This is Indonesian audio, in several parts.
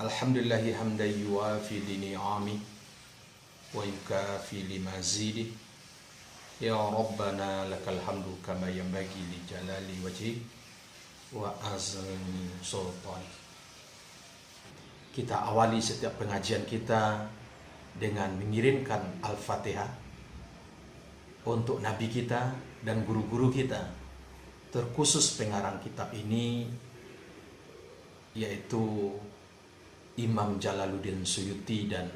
Alhamdulillahi hamdan yuwafi ni'ami wa yukafi limazidi. Ya Rabbana lakal hamdu kama yanbaghi li jalali wajhi wa azmi sultani. Kita awali setiap pengajian kita dengan mengirimkan Al-Fatihah untuk Nabi kita dan guru-guru kita, terkhusus pengarang kitab ini yaitu Imam Jalaluddin Suyuti dan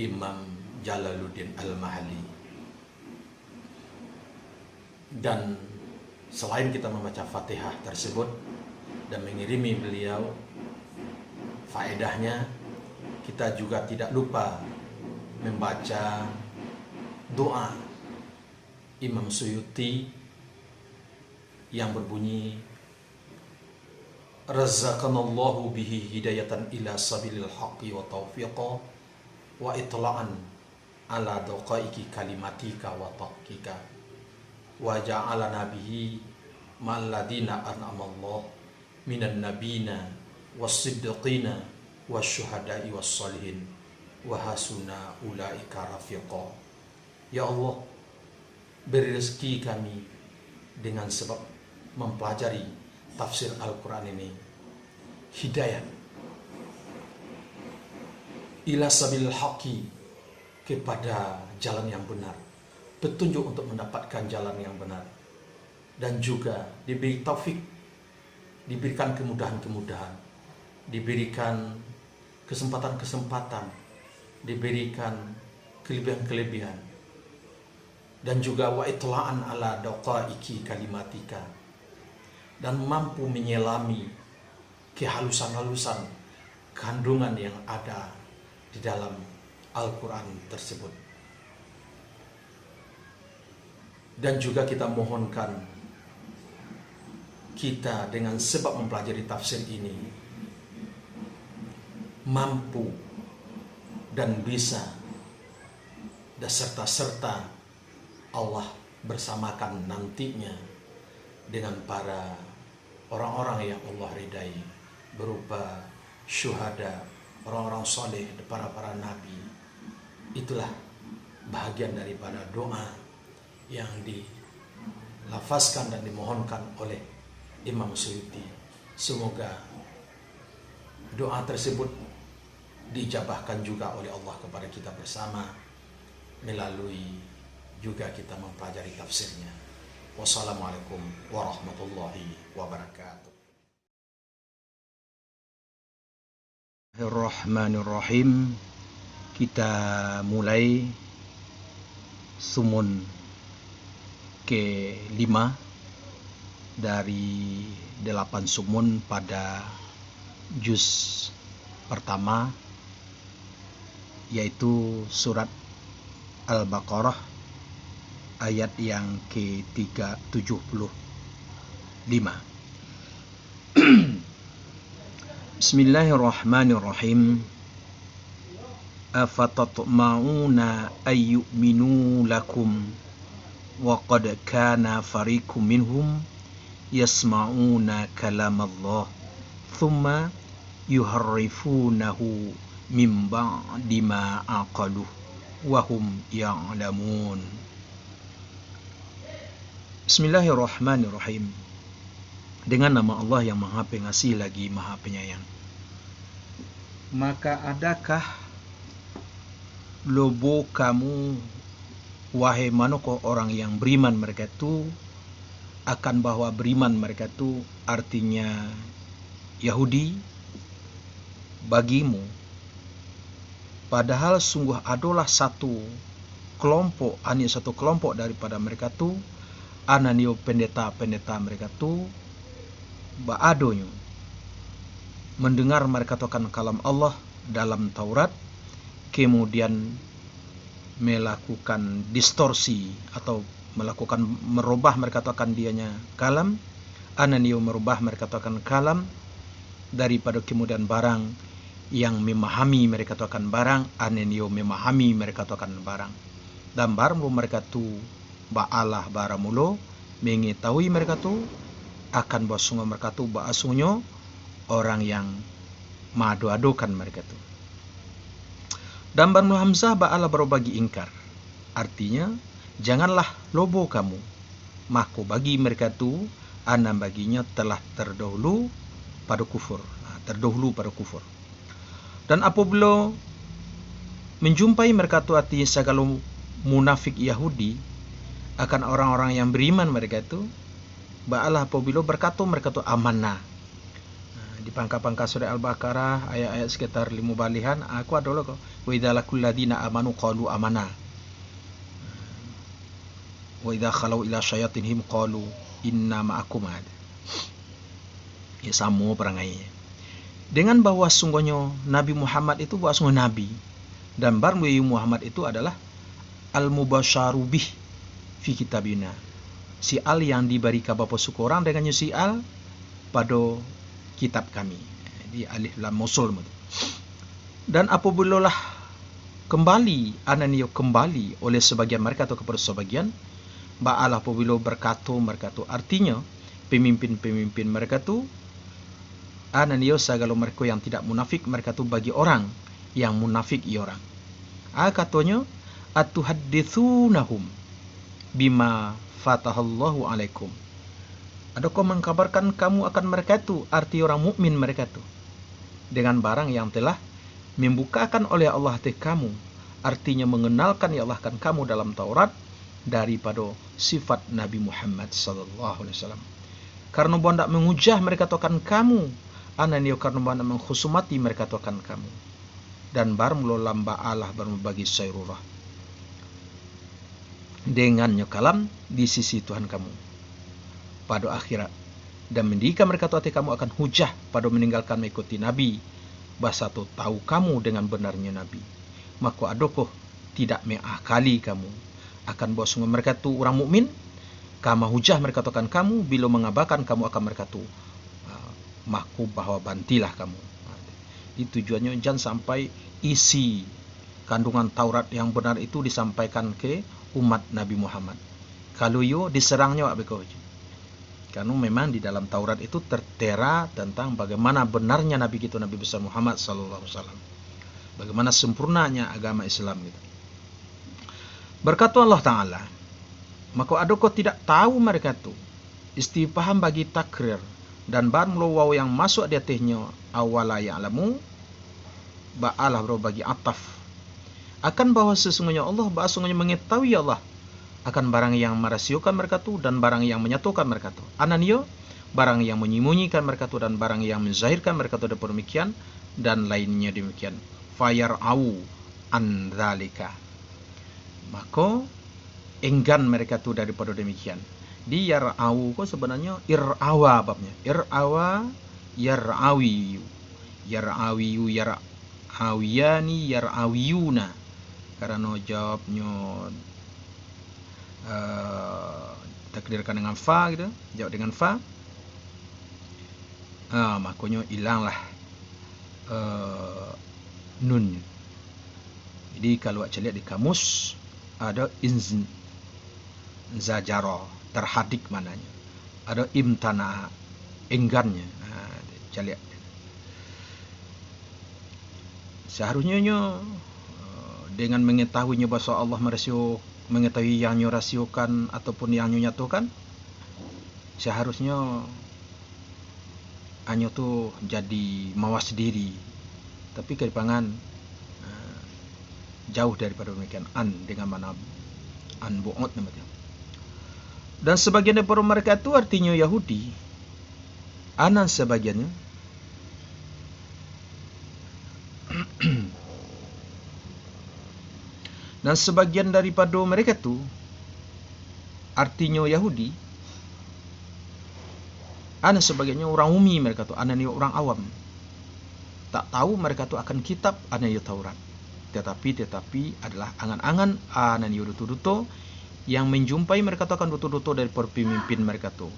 Imam Jalaluddin Al-Mahalli. Dan selain kita membaca Fatihah tersebut dan mengirimi beliau faedahnya, kita juga tidak lupa membaca doa Imam Suyuti yang berbunyi, Razaqanallahu bihi hidayatan ila sabilil haqqi wa taufiqa wa itla'an ala daqaiki kalimatika wa taqika wa ja'alana bihi ma'alladina an'amallahu minan nabina was-siddiqina wasyuhada'i was-salihin wa hasuna ulaika rafiqa. Ya Allah, beri rezeki kami dengan sebab mempelajari tafsir Al-Quran ini hidayah ila sabil haqi, kepada jalan yang benar, petunjuk untuk mendapatkan jalan yang benar, dan juga diberi taufik, diberikan kemudahan-kemudahan, diberikan kesempatan-kesempatan, diberikan kelebihan-kelebihan, dan juga wa itla'an ala daqaiki kalimatika, dan mampu menyelami kehalusan-halusan kandungan yang ada di dalam Al-Quran tersebut. Dan juga kita mohonkan kita dengan sebab mempelajari tafsir ini mampu dan bisa dan serta Allah bersamakan nantinya dengan para orang-orang yang Allah ridai, berupa syuhada, orang-orang soleh, para nabi. Itulah bahagian daripada doa yang dilafazkan dan dimohonkan oleh Imam Suyuti. Semoga doa tersebut dijabahkan juga oleh Allah kepada kita bersama melalui juga kita mempelajari tafsirnya. Wassalamualaikum warahmatullahi wabarakatuh. Bismillahirrahmanirrahim. Kita mulai sumun ke-5 dari 8 sumun pada juz pertama, yaitu surat Al-Baqarah ayat yang ke-375. Bismillahirrahmanirrahim. Afatatma'una ayyuminu lakum wa qad kana fariqum minhum yasma'una kalamallah thumma yuharrifunahu min ba'di ma aqaluh wa hum ya'lamun. Bismillahirrahmanirrahim. Dengan nama Allah yang Maha Pengasih lagi Maha Penyayang. Maka adakah lobo kamu, wahai manukah orang yang beriman mereka itu, akan bahwa beriman mereka itu artinya Yahudi bagimu, padahal sungguh adalah satu kelompok daripada mereka tu, ananio pendeta mereka tu ba'adonyo mendengar mereka akan kalam Allah dalam Taurat, kemudian melakukan distorsi atau melakukan merubah mereka akan dianya kalam, ananio merubah mereka akan kalam daripada kemudian barang yang memahami mereka akan barang, ananio memahami mereka akan barang, dan barang mereka tu ba'alah baramulo mengetahui mereka tu akan bahwa mereka tu ba'asunyo orang yang madu-adukan mereka tu. Dan Banu Hamzah ba'ala berbagi ingkar. Artinya, janganlah lobo kamu. Maka bagi mereka tu, ana baginya telah terdahulu pada kufur. Terdahulu pada kufur. Dan apabila menjumpai mereka tu artinya segala munafik Yahudi akan orang-orang yang beriman mereka tu, ba'alah apabila berkata mereka tu amanah. Di pangka-pangka surah Al-Baqarah ayat-ayat sekitar 5 balihan aku adalah kok wa idza laqul ladina amanu qalu amana wa idza khalau ila syayatinhim qalu inna ma'akum. Ya sama perangainya dengan bahwa sungguhnya Nabi Muhammad itu bahwa sungguh Nabi, dan baru Muhammad itu adalah al-mubasyaru bih fi kitabina, si al yang diberi kabar orang dengan si al pada kitab kami, di alif lam mausul. Dan apabila lah kembali ananio kembali oleh sebagian mereka atau kepada sebagian, ba'alah apabila berkata mereka tu, artinya pemimpin-pemimpin mereka tu ananio segala mereka yang tidak munafik mereka tu bagi orang yang munafik orang. Katanya atuhadditsunahum bima fatahallahu alaikum. Adakah mengkabarkan kamu akan mereka itu, arti orang mukmin mereka itu, dengan barang yang telah membukakan oleh Allah hati kamu, artinya mengenalkan ya Allah kan kamu dalam Taurat daripada sifat Nabi Muhammad sallallahu alaihi wasallam. Karena bondak mengujah mereka akan kamu, ananio karena bondak menghusumati mereka akan kamu. Dan bar mula lamba Allah berbagi sayrurah dengan nyokalam di sisi Tuhan kamu pada akhirat, dan mendikan mereka hati kamu akan hujah pada meninggalkan mengikuti Nabi, bahasa tu tahu kamu dengan benarnya Nabi. Maka adokah tidak mengakali kamu akan bahwa sungguh mereka tu orang mukmin, kama hujah mereka tu akan kamu bila mengabarkan kamu akan mereka tu maka bahwa bantilah kamu. Itu tujuannya jangan sampai isi kandungan Taurat yang benar itu disampaikan ke umat Nabi Muhammad. Kalau yo diserangnya wak begitu. Karena memang di dalam Taurat itu tertera tentang bagaimana benarnya Nabi kita Nabi besar Muhammad sallallahu alaihi wasallam. Bagaimana sempurnanya agama Islam gitu. Berkata Allah Ta'ala, maka adakah tidak tahu mereka itu istifham bagi takrir, dan bar waw yang masuk di atasnya awala ya'lamu ba'alah bagi ataf akan bahwa sesungguhnya Allah bahwa sesungguhnya mengetahui Allah akan barang yang merahasiakan mereka tu dan barang yang menyatukan mereka tu. Ananio barang yang menyembunyikan mereka tu dan barang yang menzahirkan mereka tu demikian, dan lainnya demikian. Fayar'au an dzalika, maka enggan mereka tu daripada demikian. Di yar'au ko sebenarnya ir'awa babnya. Ir'awa yar'awiyu. Yar'awiyu yar'awiyani yar'awiyuna. Karena jawabnya takdirkan dengan fa gitu, jawab dengan fa. Makanya hilanglah nun. Jadi kalau saya lihat di kamus ada zajara, terhadik mananya. Ada imtana, enggannya. Saya lihat. Seharusnya dengan mengetahuinya bahasa Allah mengetahui yang nyurasiokan ataupun yang nyatakan, seharusnya hanya tu jadi mawas diri, tapi keripangan jauh daripada demikian. Dengan mana bu'ud namanya. Dan sebagian daripada mereka itu artinya Yahudi, anan sebagiannya dan sebagian daripada mereka itu artinya Yahudi, anan sebagiannya orang umi mereka tu, anan orang awam, tak tahu mereka tu akan kitab anan Taurat, tetapi adalah angan-angan anan duto yang menjumpai mereka tu akan duto dari pemimpin mereka tu,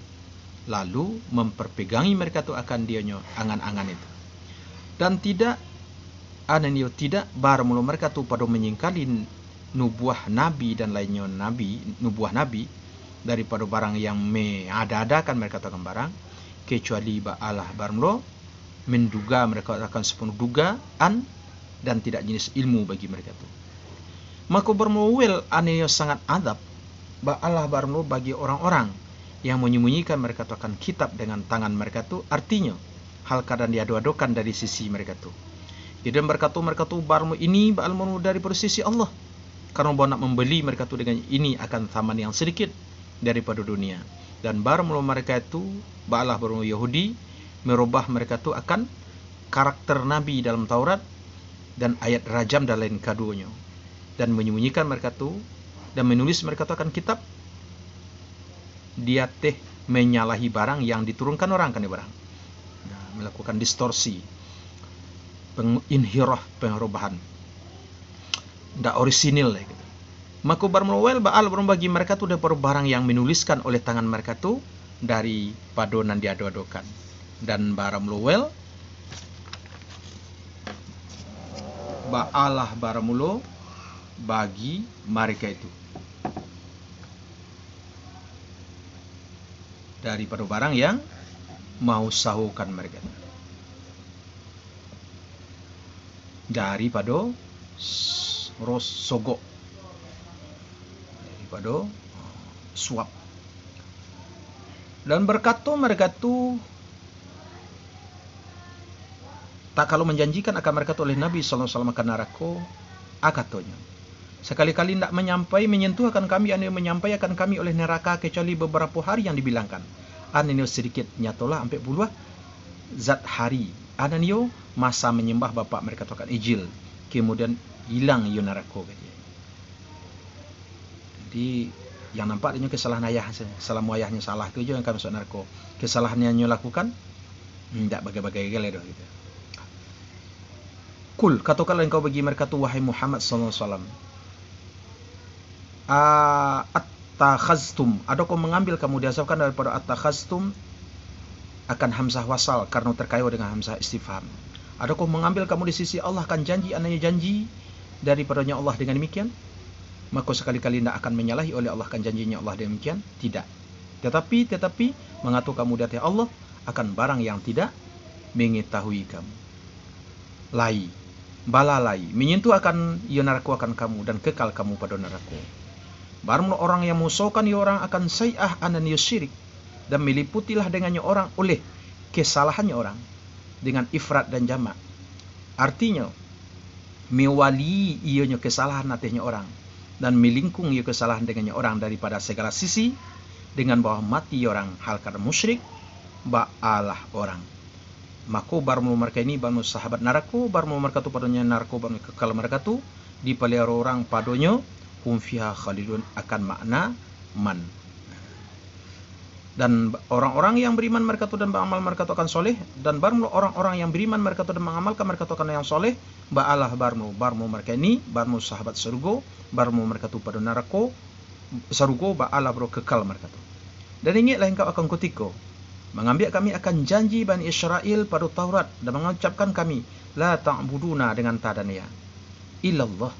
lalu memperpegangi mereka tu akan dianya angan-angan itu, dan tidak anan tidak bar mula mereka tu pada menyingkali nubuah nabi dan lainnya nubuah nabi daripada barang yang ada-adakan mereka katakan barang, kecuali ba'alah barmlo menduga, mereka akan sepenuh dugaan dan tidak jenis ilmu bagi mereka itu. Maka bermuwil aneh sangat adab ba Allah barno bagi orang-orang yang menyembunyikan mereka itu akan kitab dengan tangan mereka itu, artinya hal keadaan diadu-adukan dari sisi mereka itu. Jadi mereka tu barmu ini ba'almu daripada sisi Allah, karena bahwa nak membeli mereka tu dengan ini akan thaman yang sedikit daripada dunia. Dan barmu mereka itu ba'alah barmu Yahudi merubah mereka tu akan karakter Nabi dalam Taurat dan ayat rajam dan lain kaduanya, dan menyembunyikan mereka tu dan menulis mereka tu akan kitab, dia teh menyalahi barang yang diturunkan orang kan barang. Nah, melakukan distorsi, penginhiraf, pengerubahan, ndak orisinil gitu. Maka barmuwel ba'al bagi mereka tu daripada barang yang menuliskan oleh tangan mereka tu dari padonan diadu-adukan. Dan barmuwel ba'alah baramulo bagi mereka itu daripada barang yang mau sahukan mereka, daripada sogok, daripada suap. Dan berkata mereka tu tak kalau menjanjikan akan mereka tu oleh Nabi SAW akan neraka, akatonya sekali-kali tidak menyentuh akan kami, ane menyampaikan kami oleh neraka kecuali beberapa hari yang dibilangkan. Ananio sedikit nyatolah sampai puluh zat hari. Ananio masa menyembah bapak mereka tu akan ijil, kemudian hilang yo neraka. Jadi yang nampak dia kesalahan ayah, selama ayahnya salah tu je yang akan masuk neraka. Kesalahannya yang lakukan tidak bagai-bagai gale dah gitu. Kul, katakanlah engkau bagi mereka tu wahai Muhammad sallallahu alaihi wasallam, attakhaztum, adakah mengambil kamu, diasapkan daripada attakhaztum akan hamzah wasal karena terkait dengan hamzah istifham. Adakah mengambil kamu di sisi Allah kan janji, ananya janji daripadanya Allah dengan demikian? Maka sekali-kali tidak akan menyalahi oleh Allah kan janjinya Allah demikian? Tidak. Tetapi mengatur kamu dari Allah akan barang yang tidak mengetahui kamu. Balalai menyentuh akan ia neraka akan kamu dan kekal kamu pada neraka. Baru orang yang musuhkan ia orang akan sayah anan syirik, dan meliputilah dengannya orang oleh kesalahannya orang dengan ifrat dan jamak. Artinya mewali ianya kesalahan natihnya orang dan melingkung ia kesalahan dengannya orang daripada segala sisi, dengan bahwa mati orang hal karena musyrik ba'alah orang. Maka barmu mereka ini barmu sahabat neraka, barmu mereka tu padanya neraka, barmu kekal mereka tu dipelihara orang padanya, hum fiha khalidun akan makna man. Dan orang-orang yang beriman mereka tu dan beramal mereka tu akan soleh, dan barmu orang-orang yang beriman mereka tu dan mengamalkan mereka tu akan yang soleh, ba'alah barmu mereka ini barmu sahabat surga, barmu mereka tu pada neraka surga, ba'alah bro kekal mereka tu. Dan ingatlah engkau akan ketika mengambil kami akan janji Bani Israel pada Taurat dan mengucapkan kami la ta'buduna dengan tadaniyah illallah,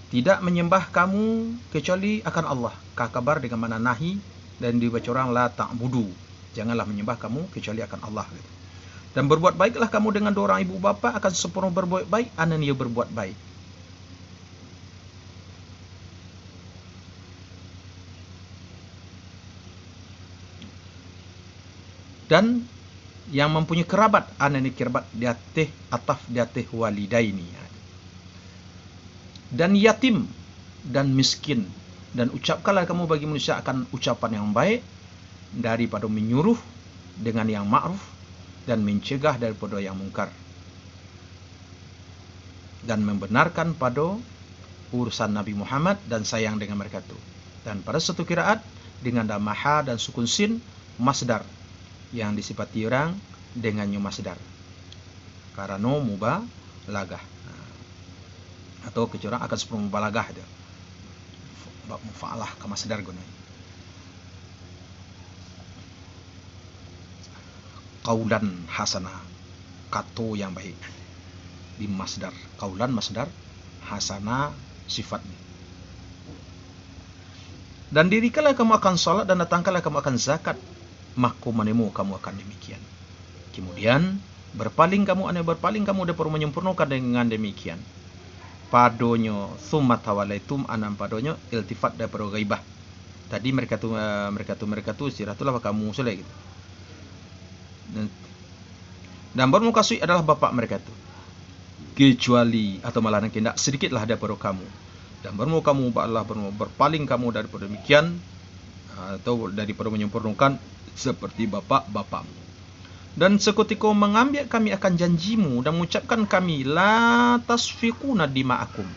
tidak menyembah kamu kecuali akan Allah. Kabar dengan mana nahi dan dibaca orang la ta'budu, janganlah menyembah kamu kecuali akan Allah gitu. Dan berbuat baiklah kamu dengan dua orang ibu bapa, akan sempurna berbuat baik anania berbuat baik. Dan yang mempunyai kerabat, anani kerabat diatih ataf diatih walidaini. Dan yatim dan miskin, dan ucapkanlah kamu bagi manusia akan ucapan yang baik daripada menyuruh dengan yang ma'ruf dan mencegah daripada yang mungkar, dan membenarkan pada urusan Nabi Muhammad dan sayang dengan mereka itu. Dan pada satu qiraat dengan damaha dan sukun sin masdar yang disifati orang dengannya masdar karena mubalagah, atau kecuali akan sepenuh mubalagah itu bab mufa'alah ke masdar guna. Qaulan hasanah, kato yang baik di masdar. Qaulan masdar, hasanah sifatnya. Dan dirikanlah kamu akan salat dan datangkanlah kamu akan zakat, maka menemu kamu akan demikian. Kemudian Berpaling kamu daripada menyempurnakan dengan demikian. Padonyo summa tawalaitum anam padonyo iltifat daripada ghaibah. Tadi mereka tu istirahatlah kamu selai gitu. Dan baru kasih adalah bapak mereka tu. Kecuali atau malah tidak sedikitlah daripada kamu. Dan baru kamu berpaling kamu daripada demikian atau daripada menyempurnakan seperti bapak-bapakmu. Dan seketika mengambil kami akan janjimu dan mengucapkan kami la tasfiquna dima'akum.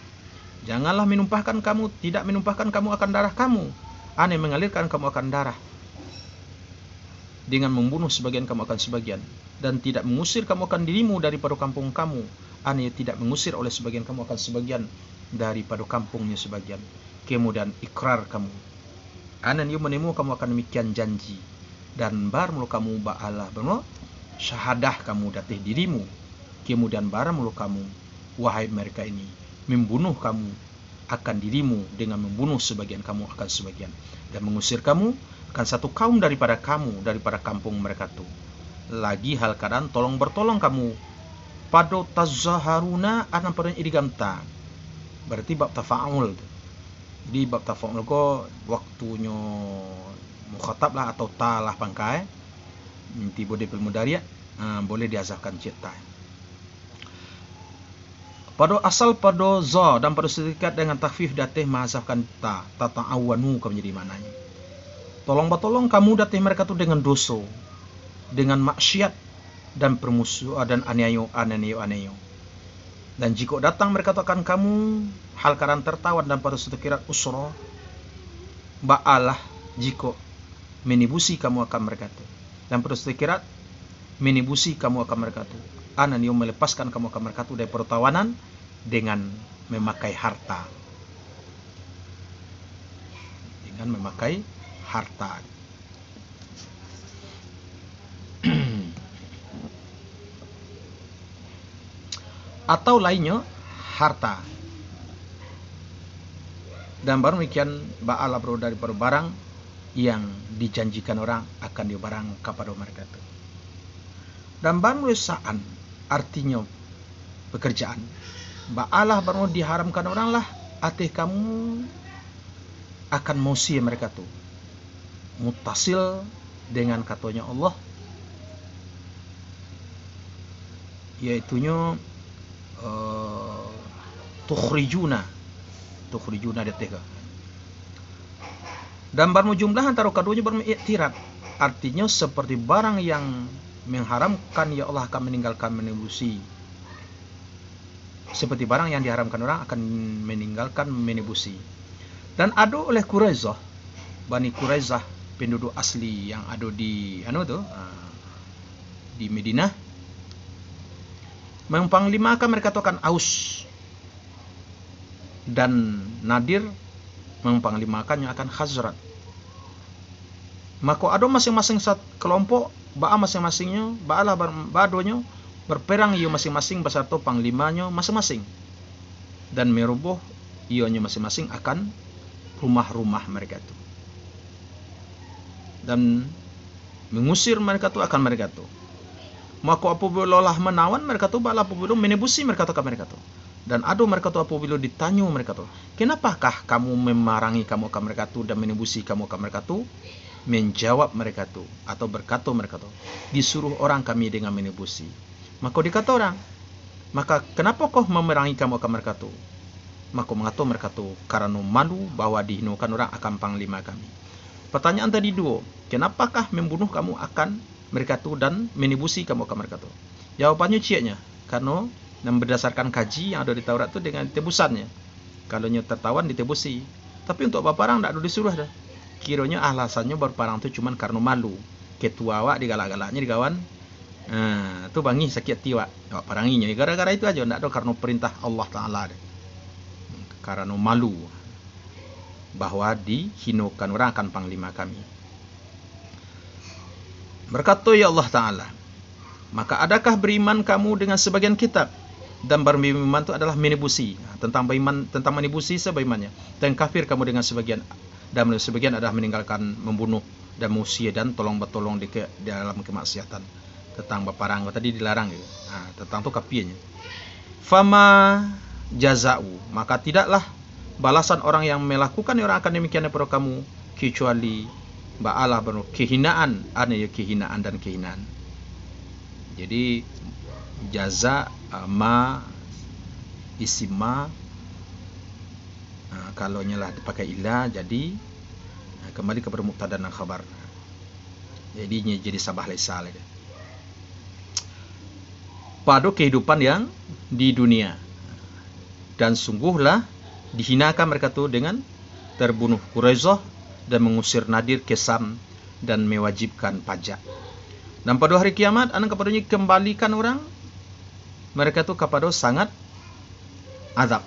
Janganlah tidak menumpahkan kamu akan darah kamu. Aneh mengalirkan kamu akan darah. Dengan membunuh sebagian kamu akan sebagian. Dan tidak mengusir kamu akan dirimu daripada kampung kamu. Aneh tidak mengusir oleh sebagian kamu akan sebagian daripada kampungnya sebagian. Kemudian ikrar kamu. Anan yu menemu kamu akan demikian janji. Dan bar mulu kamu ba'alah benar syahadah kamu datih dirimu. Kemudian bar mulu kamu wahai mereka ini membunuh kamu akan dirimu dengan membunuh sebagian kamu akan sebagian dan mengusir kamu akan satu kaum daripada kampung mereka tu. Lagi hal keadaan tolong bertolong kamu pada tazaharuna anan pada idigamta. Berarti bab tafa'ul. Di bab tafa'ul ko waktunya mukhatab lah atau ta lah pangkai tiba di pelmudariat boleh diazahkan cipta. Pada asal pada za dan pada serikat dengan takhfif datih mahazafkan ta ta'awanu kamu jadi mananya. Tolong kamu datih mereka tu dengan dosa, dengan maksiat dan permusuhan dan aniayo. Dan jika datang mereka tu akan kamu hal keadaan tertawan dan pada sekirat usra ba'alah jika menibusi kamu akan mereka tu. Dan pada sekirat menibusi kamu akan mereka tu. Anan yang melepaskan kamu akan mereka tu dari pertawanan dengan memakai harta. Atau lainnya harta. Dan baru demikian ba'ala bro daripada barang yang dijanjikan orang akan dibarang kepada mereka itu. Dan baru saan artinya pekerjaan. Ba'alah baru diharamkan orang lah atih kamu akan mausi mereka tu. Mutasil dengan katanya Allah yaitunya tukhrijuna detega. Dan baru jumlah antara keduanya beriktirat. Artinya seperti barang yang mengharamkan ya Allah akan meninggalkan menebusi. Seperti barang yang diharamkan orang akan meninggalkan menebusi. Dan ada oleh Quraizah, Bani Quraizah, penduduk asli yang ada di di Madinah, mempanglimakan mereka akan Aus dan Nadir mempanglimakannya akan Khazraj. Maka ada masing-masing kelompok ba'a masing-masingnya ba'alah badonya berperang ia masing-masing beserta panglimanya masing-masing dan meroboh ianya masing-masing akan rumah-rumah mereka itu dan mengusir mereka tu akan mereka tu. Maka apabila lah menawan mereka tu ba'alah apabila menebusi mereka tu akan mereka tu. Dan ada mereka tu apabila ditanya mereka tu, kenapakah kamu memerangi kamu akan mereka tu dan menebusi kamu akan mereka tu? Menjawab mereka tu atau berkata mereka tu, disuruh orang kami dengan menebusi. Maka dikata orang, maka kenapa kau memerangi kamu akan mereka tu? Maka mengatakan mereka tu karena malu bahwa dihinakan orang akan panglima kami. Pertanyaan tadi dua, kenapakah membunuh kamu akan mereka tu dan menebusi kamu akan mereka tu? Jawapannya ciaknya, karena dan berdasarkan kaji yang ada di Taurat tu dengan tebusannya. Kalau tertawan ditebusi. Tapi untuk berperang tak ada disuruh dah. Kiranya alasannya berperang tu cuman karena malu. Ketua awak digalak-galaknya digawan. Tu bangi sakit hati awak. Awak peranginya. Gara-gara itu aja. Tak ada karena perintah Allah Ta'ala. Karena malu. Bahawa dihinakan orang akan panglima kami. Berkata ya Allah Ta'ala, maka adakah beriman kamu dengan sebagian kitab? Dan beriman itu adalah menebusi. Tentang menebusi sebagaimana. Dan kafir kamu dengan sebagian. Dan sebagian adalah meninggalkan membunuh dan musia dan tolong bertolong di dalam kemaksiatan. tentang baparang tadi dilarang gitu. Nah, tentang tu kapianya. Fama jazau, maka tidaklah balasan orang yang melakukan orang akan demikian kepada kamu kecuali ba'alah benar kehinaan, ada ya kehinaan dan kehinaan. Jadi jaza ma isim ma, kalau nyalah dipakai ilah jadi kembali kepada mubtada dan khabar. Jadinya jadi sabah laisa lagi. Pada kehidupan yang di dunia, dan sungguhlah dihinakan mereka itu dengan terbunuh Quraisyah dan mengusir Nadir ke Sam dan mewajibkan pajak. Dan pada hari kiamat anak kepadanya kembalikan orang mereka itu kepada sangat azab.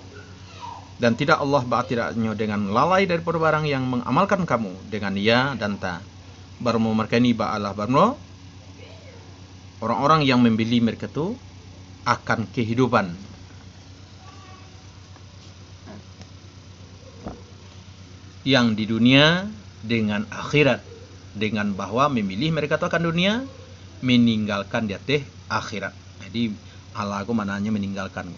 Dan tidak Allah ba'tiraknya dengan lalai daripada barang yang mengamalkan kamu dengan ya dan ta. Baru mereka ini ba'alah baru orang-orang yang membeli mereka itu akan kehidupan yang di dunia dengan akhirat, dengan bahwa memilih mereka itu akan dunia, meninggalkan di atas akhirat. Jadi Allah mananya meninggalkan.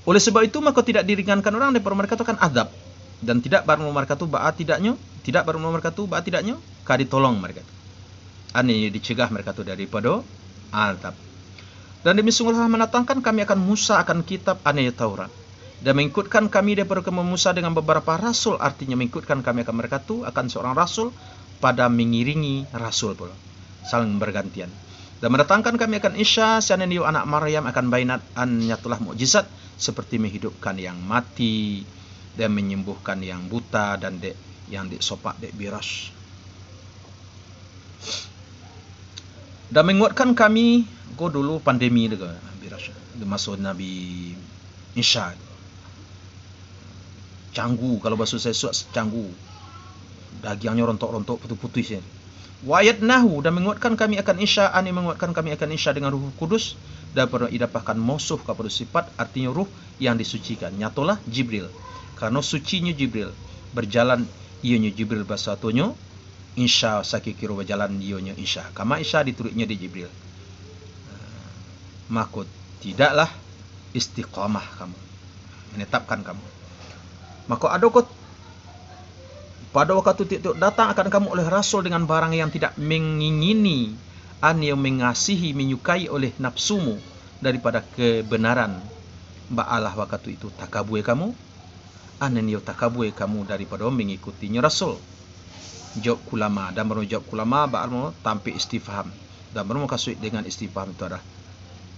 Oleh sebab itu maka tidak diringankan orang daripada mereka itu akan azab, dan tidak baru mereka itu ba'a tidaknya, tidak baru mereka itu ba'a tidaknya kadi tolong mereka itu. Ani dicegah mereka itu daripada azab. Dan demi sungguhlah mendatangkan kami akan Musa akan kitab aneh Taurat, dan mengikutkan kami daripada kaum Musa dengan beberapa rasul, artinya mengikutkan kami akan mereka itu akan seorang rasul pada mengiringi rasul pula, saling bergantian. Dan mendatangkan kami akan Isa sananiu anak Maryam akan bainat an nyatulah mukjizat seperti menghidupkan yang mati dan menyembuhkan yang buta dan yang sopak biras. Dan menguatkan kami dulu pandemi juga biras masuk Nabi Isa. Canggu, kalau bahasa saya suat canggu. Dagingnya rontok-rontok putih-putih. Wa'ayadnahu, dan menguatkan kami akan Isa, menguatkan kami akan Isa dengan Ruh Kudus, dan idapahkan musuh kepada sifat, artinya ruh yang disucikan. Nyatolah Jibril, karena sucinya Jibril berjalan ianya Jibril basatunya Isa sakikiro berjalan ianya Isa. Kama Isa diturutnya di Jibril. Maka tidaklah istiqamah kamu, menetapkan kamu. Maka ada kot pada waktu itu datang akan kamu oleh rasul dengan barang yang tidak mengingini, yang mengasihi, menyukai oleh nafsumu daripada kebenaran. Ba'alah waktu itu takabue kamu, yang takabue kamu daripada mengikutinya rasul. Jawab kulama, dan baru jawab kulama ba'al tanpa istifham, dan baru kasih dengan istifham itu adalah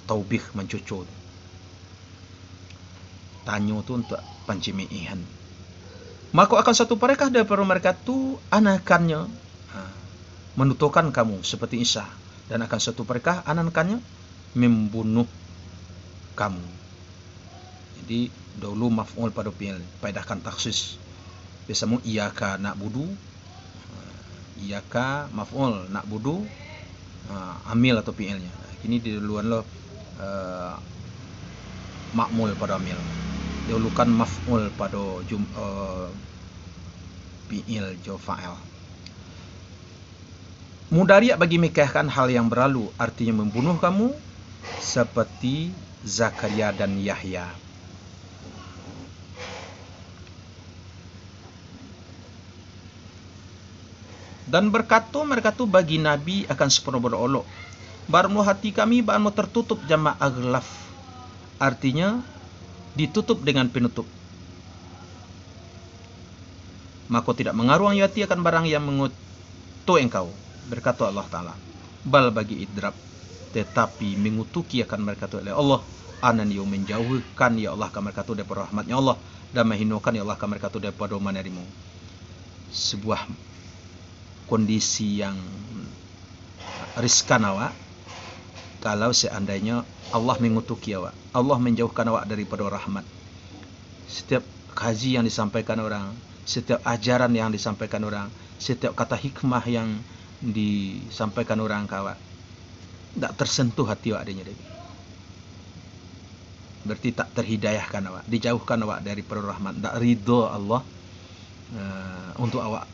taubih, mencucuk. Tanya itu untuk pancimiihan. Maka akan satu parekah daripada mereka itu anakannya menutukan kamu seperti Isa, dan akan satu parekah anakannya membunuh kamu. Jadi dahulu maf'ul pada fi'il, faedahkan taksis. Biasamu iyaka na'budu, iyaka maf'ul na'budu, amil atau fi'ilnya. Ini di duluan lo ma'mul pada amil. Dahulukan maf'ul pada fi'il jo fa'il. Mudari' bagi mekahkan hal yang berlalu, artinya membunuh kamu seperti Zakaria dan Yahya. Dan berkata mereka tu bagi Nabi akan sepenuh berolok. Barmu hati kami barmu tertutup jama' aghlaf, artinya ditutup dengan penutup. Maka tidak mengaruh hati akan barang yang mengutuk engkau. Berkata Allah Ta'ala, bal bagi idrab, tetapi mengutuki akan mereka tu oleh Allah. Anan yang menjauhkan ya Allah akan mereka tu daripada rahmatnya Allah, dan menghinakan ya Allah akan mereka tu daripada manerimu. Sebuah kondisi yang riskan awak kalau seandainya Allah mengutuki awak, Allah menjauhkan awak daripada rahmat. Setiap kaji yang disampaikan orang, setiap ajaran yang disampaikan orang, setiap kata hikmah yang disampaikan orang ke awak, tak tersentuh hati awak adanya lagi. Berarti tak terhidayahkan awak, dijauhkan awak daripada rahmat, tak ridho Allah untuk awak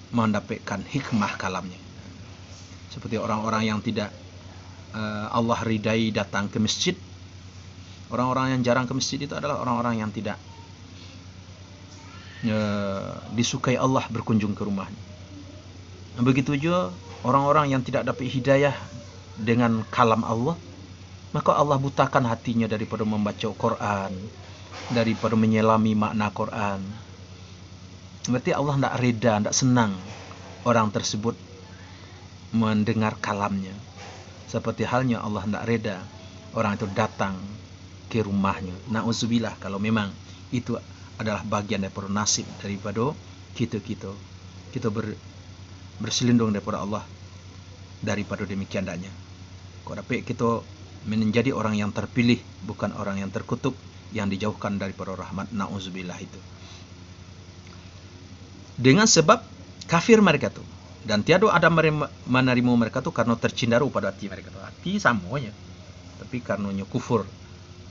mendapatkan hikmah kalamnya. Seperti orang-orang yang tidak Allah ridai datang ke masjid. Orang-orang yang jarang ke masjid itu adalah orang-orang yang tidak disukai Allah berkunjung ke rumahnya. Begitu juga orang-orang yang tidak dapat hidayah dengan kalam Allah, maka Allah butakan hatinya daripada membaca Quran, daripada menyelami makna Quran. Berarti Allah tidak reda, tidak senang orang tersebut mendengar kalamnya. Seperti halnya Allah tidak reda orang itu datang ke rumahnya. Na'udzubillah kalau memang itu adalah bagian daripada nasib daripada kita berselindung daripada Allah daripada demikian daknya. Kau dapat kita menjadi orang yang terpilih, bukan orang yang terkutuk, yang dijauhkan daripada rahmat. Na'udzubillah itu. Dengan sebab kafir mereka tu, dan tiada ada menerima mereka tu karena tercindaru pada hati mereka tu. Hati samanya, tapi karenanya kufur,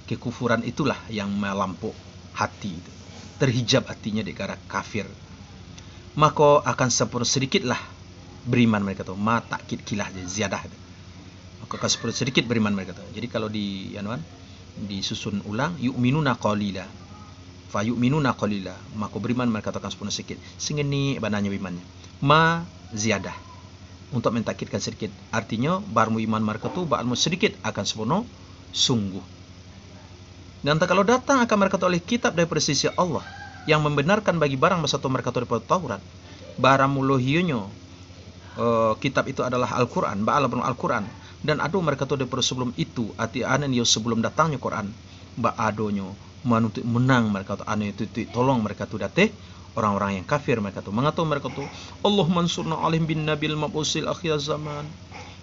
kekufuran itulah yang melampau hati itu. Terhijab hatinya di gara kafir. Maka akan sepuluh sedikitlah beriman mereka tu. Ma takkid kilah ziyadah. Maka akan sepuluh sedikit beriman mereka tu. Jadi kalau disusun ulang, yu'minuna qalila, fa yu'minuna qalila, maka beriman mereka tu akan sepuluh sedikit. Sengeni bananya imannya. Ma ziyadah, untuk mentakkidkan sedikit. Artinya barmu iman mereka tu ba'almu sedikit akan sepenuh sungguh. Dan kalau datang akan mereka tu oleh kitab daripada sisi Allah yang membenarkan bagi barang masa tu mereka tu daripada Taurat, barang mulohiyonyo kitab itu adalah Al-Quran, ba'ala benar Al-Quran, dan adu mereka tu daripada sebelum itu, arti anan yo sebelum datangnya Quran, ba'adonyo menuntut menang mereka tu, anu itu tolong mereka tu dateh orang-orang yang kafir mereka tu. Mengatakan mereka tu, Allah mansurna alim bin nabil mabusil akhir zaman.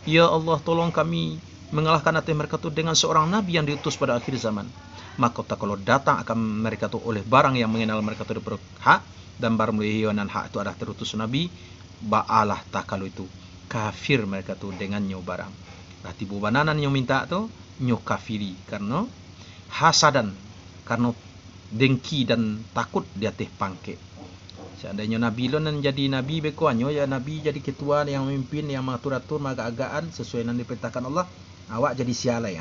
Ya Allah, tolong kami mengalahkan atas mereka tu dengan seorang nabi yang diutus pada akhir zaman. Maka kalau datang akan mereka tu oleh barang yang mengenal mereka tu daripada hak, dan barang melihiwanan hak itu adalah terutus nabi, ba'alah tak kalau itu kafir mereka tu dengan nyo barang. Berarti bubananan yang minta tu nyo kafiri karena hasadan, karena dengki dan takut di atas pangke. Seandainya Nabi lon jadi Nabi bekuanyo ya, Nabi jadi ketua yang memimpin, yang mengatur-atur maga-agaan sesuai dengan diperintahkan Allah, awak jadi sialai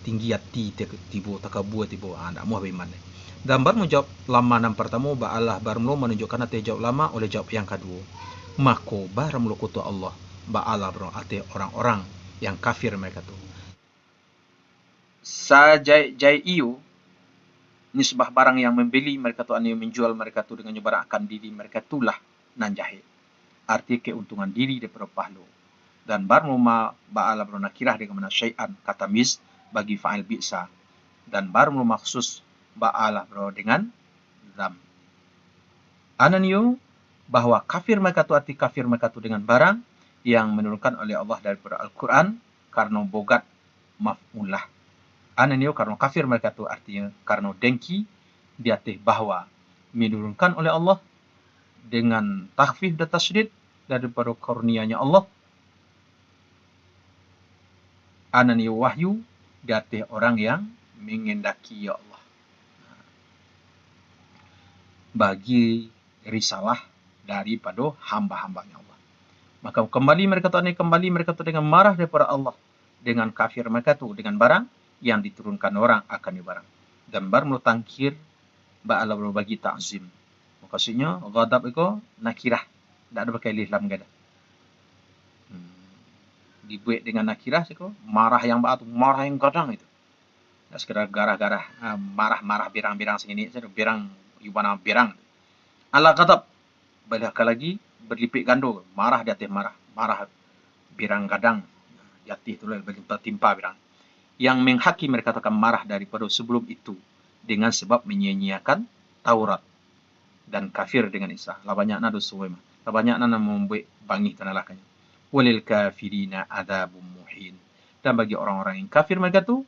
tinggi hati tibo takabur tibo ndak mau beriman. Dan baru menjawab lama yang pertama ba'alah baru menunjukkan hati jawab lama oleh jawab yang kedua. Mako baru mulukutu Allah ba'alah baru hati orang-orang yang kafir mereka tu. Sajai iu nisbah barang yang membeli mereka tu, yang menjual mereka tu dengan barang akan diri mereka tulah nan jahil. Arti keuntungan diri daripada pahlu. Dan baru ba'ala baru nakirah dengan mana syai'an kata mis bagi fa'il bi'sa. Dan baru khusus ba'ala baru dengan zam. Ananyo bahwa kafir mereka tu, arti kafir mereka tu dengan barang yang menurunkan oleh Allah daripada Al-Quran karena bogat maf'ulah. Ananio karena kafir mereka tu, artinya karena dengki di atas bahwa menurunkan oleh Allah dengan takhfif dan tasydid daripada kurnianya Allah. Ananio wahyu di atas orang yang mengendaki ya Allah bagi risalah daripada hamba-hambanya Allah. Maka kembali mereka tu dengan marah daripada Allah dengan kafir mereka tu dengan barang yang diturunkan orang akan barang. Dan baru tangkir ba'ala bagi ta'zim. Maksudnya ghadab itu nakirah, tidak ada pakai alif lam gada. Dibuat dengan nakirah siko, marah yang batu, marah yang kadang itu. Tak sekedar garah-garah, marah-marah birang-birang segini, birang yubana birang. Ala ghadab, balik lagi berlipik gando, marah di atas marah, marah birang kadang, jatuh itu bertimpa birang. Yang menghaki mereka akan marah daripada sebelum itu dengan sebab menyia-nyiakan Taurat dan kafir dengan Isa. La banyak nado suwema. La banyak nana membuat bangih tanalakanya. Walil kafirina adzabum muhin. Dan bagi orang-orang yang kafir mereka tu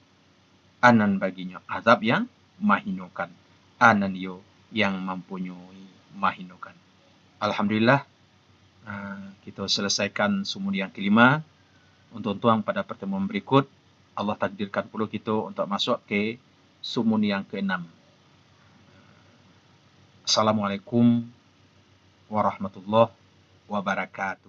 anan baginya azab yang mahinokan. Anan yo yang mempunyai mahinokan. Alhamdulillah kita selesaikan sumuni yang kelima. Untuk tuang pada pertemuan berikut Allah takdirkan pula kita untuk masuk ke sumuni yang ke-6. Assalamualaikum warahmatullahi wabarakatuh.